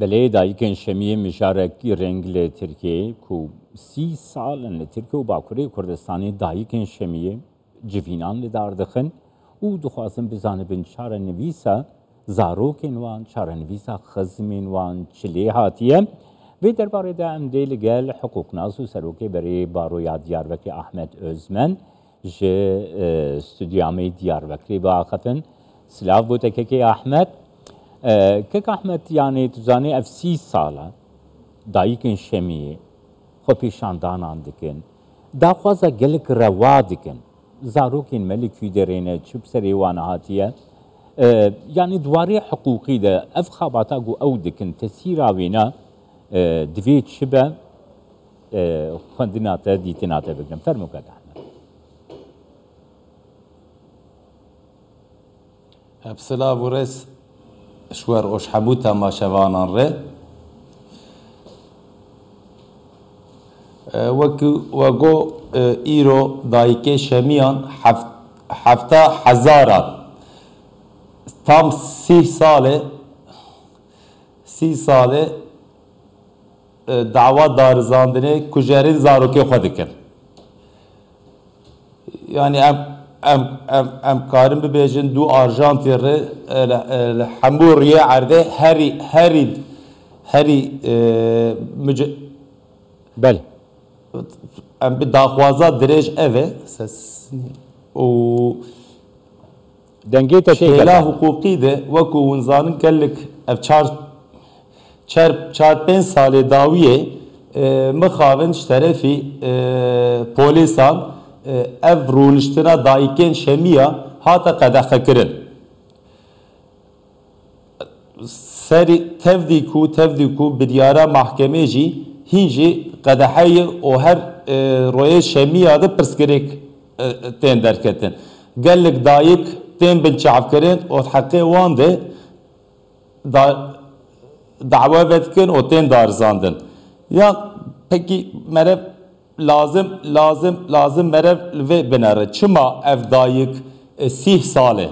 بله دایکن شمیه مشارکی رنگل ترکیه کو 30 سال ترکیه و باکوری کردستانی دایکن شمیه جوینان لدار دخن او دخواستن بزانه بن چاره نویسا زاروکن وان چاره نویسا خزمین وان چلی هاتیه و درباره دا ام دیل گل حقوق نازو سروکی برای بارویا دیاربکر احمد özmen جه استودیامی دیاربکری با آخفتن سلاف بوده که احمد كك أحمد يعني تزاني اف 30 سالة دايكن شمية خو بيشاندان عندكن دا خوازا قلق روادكن زاروكن ملك في درينة چوب سريوان هاتية يعني دواري حقوقي دا اف خاباتا قو او دكن تسيراوينا دويت شبه خندناتا ديتناتا بقرم فرمو كك أحمد بسلا بورس شوار اوش حبوتا ما شوانان ره وگو ایرو دایکه شمیان هفته هزاران tam 30 ساله dava darizandine kujerin zaroke xwe dikin yani em karin bibêjin du arjantê re hemû rêya erdê herî بله em bi daxwaza dirêj ev e û dengê te şêla hukukî de wekû hûn zanin gelek ev çar pênc salê dawiyê mixavin ji terefî polîsan ev rûniştina dayikên şemiya hata qedexekirin. Serî tevdî ku bi diyara mahkemê jî hîn jî qedeheyê û her royê şemiya de pirsgirêk tên derketin. Gelek dayik tên bin çavkirin û heqê wan de dava vedikin û tên darizandin. Ya pekî merev lazım merev ve binare. Çima ev dayık 30 sale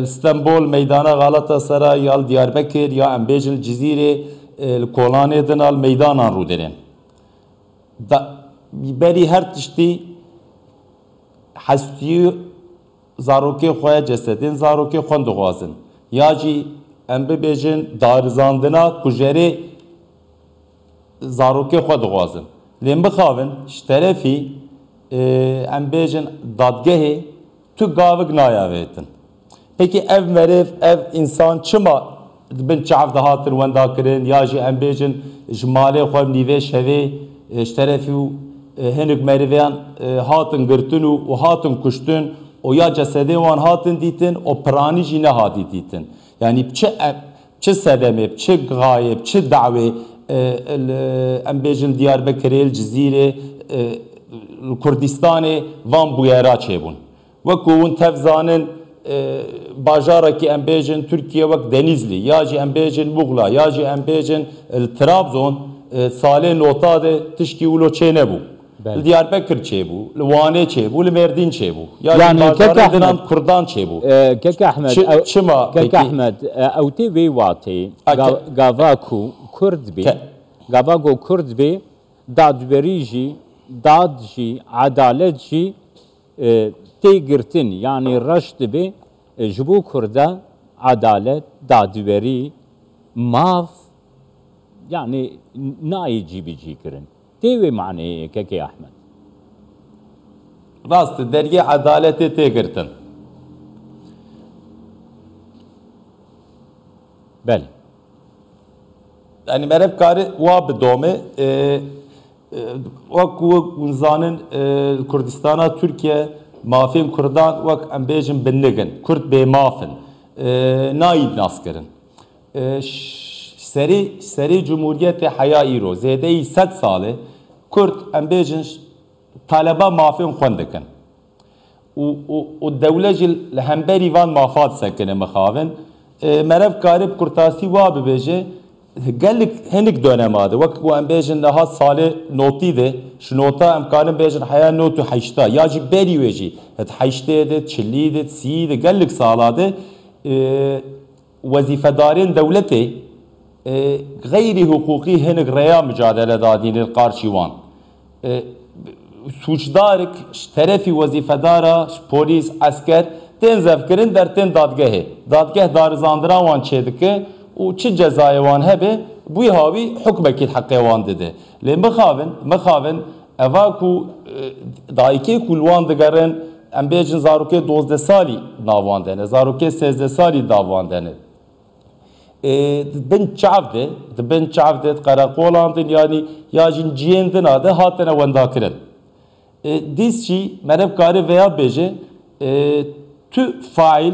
İstanbul meydana Galatasaray ya Diyarbakır ya Embejil Cizire Kolanê din al meydanan rû derin. Berî her tiştî hestiyê zarokê xwe cesedên zarokê xwe dixwazin. Ya jî em bibêjin darizandina kujerê zarokê xwe dixwazin. Lêm bixavin ji terefî em bêjin dadgehê tu gavik nayavêtin. Pekî ev meriv ev însan çima bin çav dihatin wenda kirin ya jî em bêjin ji malê xwe nîvê şevê ji terefî û hinek meriviyan hatin girtin û hatin kuştin û ya cesedê wan hatin dîtin û piranî jî nehatî dîtin. Yani çi sedemê çi gayê çi dawê em bêjin Diyarbekirê, Cizîrê, Kurdistanê van bûyera çêbûn. Wekû hûn tev zanin bajarekî em bêjin Tirkiye wek Denîzlî ya jî em bêjin Muğla ya jî em bêjin Trabzon salê nota de tişkî wilo çê nebû. Li Diyarbekir çêbû, li Wanê çêbû, li Mêrdîn çêbû. Yani bajarê dinan Kurdan çêbû. Kek Ahmed çima Kek Ahmed ew tê vê watê gava ku Kurd bê gava go Kurd bê dadwerî jî dad jî adalet jî tê girtin yani reş dibe ji bo Kurda adalet dadwerî mav yani nayê cîbicî kirin. Tê wê maneyê Kekê Ahmed. Rast dergê adaletê tê girtin. Bele. Yani merev karı wa bidome wekû zanin Kurdistana Türkiye mafên Kurdan wek em bêjin binnigin Kurd bê mafin nayî naskirin. Serê Cumhuriyetê heya îro zêdeyî 100 salê Kurd em bêjin taleba mafên xwe dikin. û dewlet jî li hemberî van mafat sekine mixavin merev karî bi kurtasî wa bibêje gelek hinek dönemade wek ku em bêjin niha salê notî de ji nota em karin bêjin heya not û heşta ya jî berî wê jî het heştê de çilî de sî de gelek sala de wezîfedarên dewletê غيري حقوقي هنك ريا مجادله دادين القارشيوان سوچدارك طرفي وظيفه دارا پلیس عسكر تنزف كرن در تن دادگاه دارزاندرا وان چدكه و چه جزای وان هبه بوی هاوی حکمك الحق وان دده لين مخاون اواكو دايكي كلوان دگرن ام بيجن زاروكي 12 سالي ناوان دنه زاروكي 13 سالي داوان دنه بن çavde qarakolandın yani yajin ciyendin adı hatene wendakirin dizçi merevkari veya beje tü fail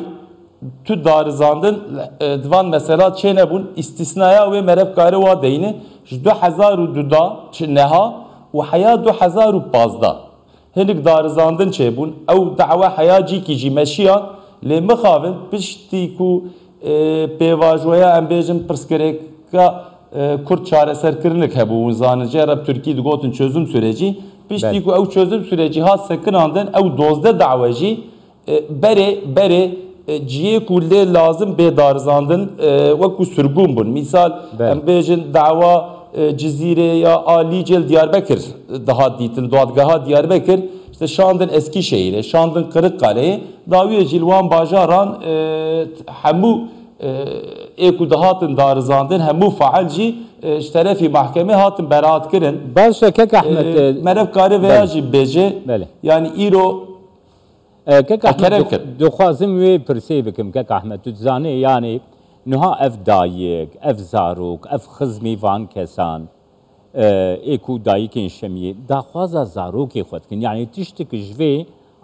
tü darizandın divan mesela çene bun istisnaya ve merevkari wa deyni 2002 neha ve haya 2015 helik darizandın çe bun ev dava hayaci ki jimeşiyan le mexavin pişti ku پیواژویا ام بیجن پرسکرeka Kürt çareserkirlik hebu zanıcı Arap Türkiye digotun çözüm süreci pişti ku ev çözüm süreci has sekinandan ev dozda davacı bere ciye kulle lazım be darzandın ve ku sürgün bun misal em bejin dava Cizire ya Ali Cel Diyarbakır daha ditin doğadgaha Diyarbakır işte Şandın Eskişehir'e Şandın Kırıkkale'ye daviye cilvan bajaran hemu eku dahatın darzandın hemu faalci işterefi mahkeme hatın beraat kirin başka kek Ahmet merevkari veya jibbeje yani iro kek Ahmet dukhazim ve perse bikim kek Ahmet tutzane yani نها اف دایک اف زاروک اف خزمی وان کسان اکو دایکین شمیه داخوازا زاروکی خود کن یعنی تشتک جوی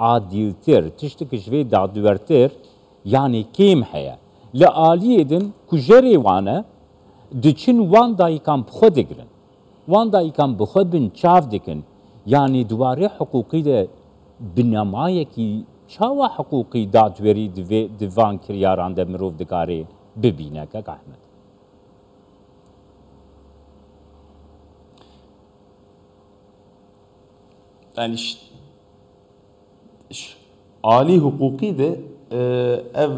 عادیلتر تشتک جوی دادورتر yani کیم هیا لعالی دن کجری وانه دچین وان دایکان بخود دگرن وان دایکان بخود بن چاف دکن yani دواره حقوقی ده بنامایه کی چاوا حقوقی دادوری دوان کریاران ده مروف دکاره ببینه که Ahmet. Yani Ali hukuki de ev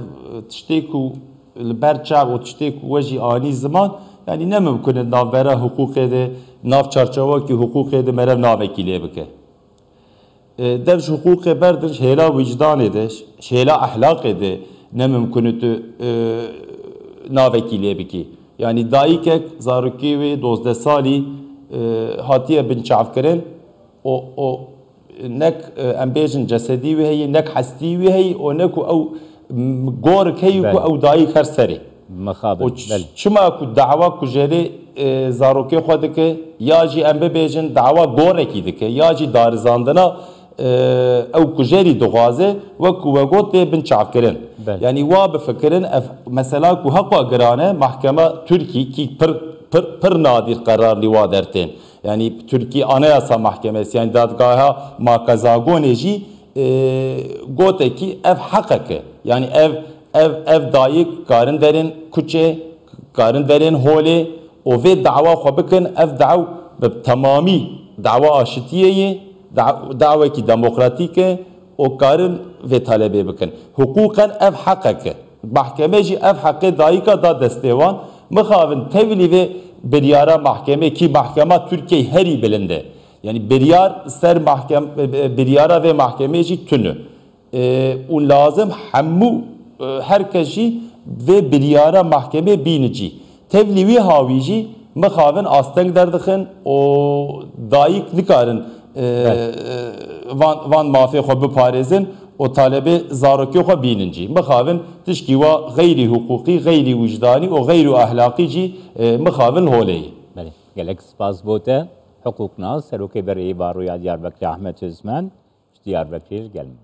tişteku berçav o tişteku veji ani zaman yani ne mümkün navbera hukuki de nav çarçava ki hukuki de merev navekiliye bike. Devş hukuki berdin şehla vicdan ede, şehla ahlak ede ne mümkünütü navekiliye biki. Yani dayıkek zaruki ve 12 sali hatiye bin çavkirin o nek embejin cesedi ve heyi nek hasti ve heyi o neku ev gork heyi ku ev dayık her seri. Mekhabel. Çima ku dava ku jeri zaruki xwadike ya jî em bibêjin dava gorekî dike ya jî darizandina ew ku jêrî dixwaze wekû we got tê bin çavkirin. Yani wa bifikirin mesela ku heqa girane mahkeme Türkiye ki pir nadir kararlı wa dertên. Yani Türkiye Anayasa Mahkemesi yani dadgaha makazagonê jî gotekî ev heqeke. Yani ev dayık karin derin kuçe karin derin holê o vê dava xwe bikin ev dav bi temamî dava aşitiyê davekî demokratîk e o karin vê talebê bikin. Huquqen ev heqeke. Mahkeme jî ev heqê dayîka da destêwan mixavin tevlî vê biryara mahkeme ki mahkeme Türkiye herî bilinde. Yani biryar ser biryara vê mahkeme jî tune. û lazım hemû herkes jî vê biryara mahkeme bînicî. Tevlî wî havî jî mixavin asteng derdixin o dayîk nikarin van mafê xwe biparêzin o talebê zarokê xwe bînin jî. Mixavin tişkî wa geyrî huquqî, geyrî wicdanî û geyrî ahlaqî jî mixavin holeyê. Belê, gelek spas bo te. Hukuknaz, Serokê Berê Baroya Diyarbekirê Ahmet Özmen, Diyarbekir gelin.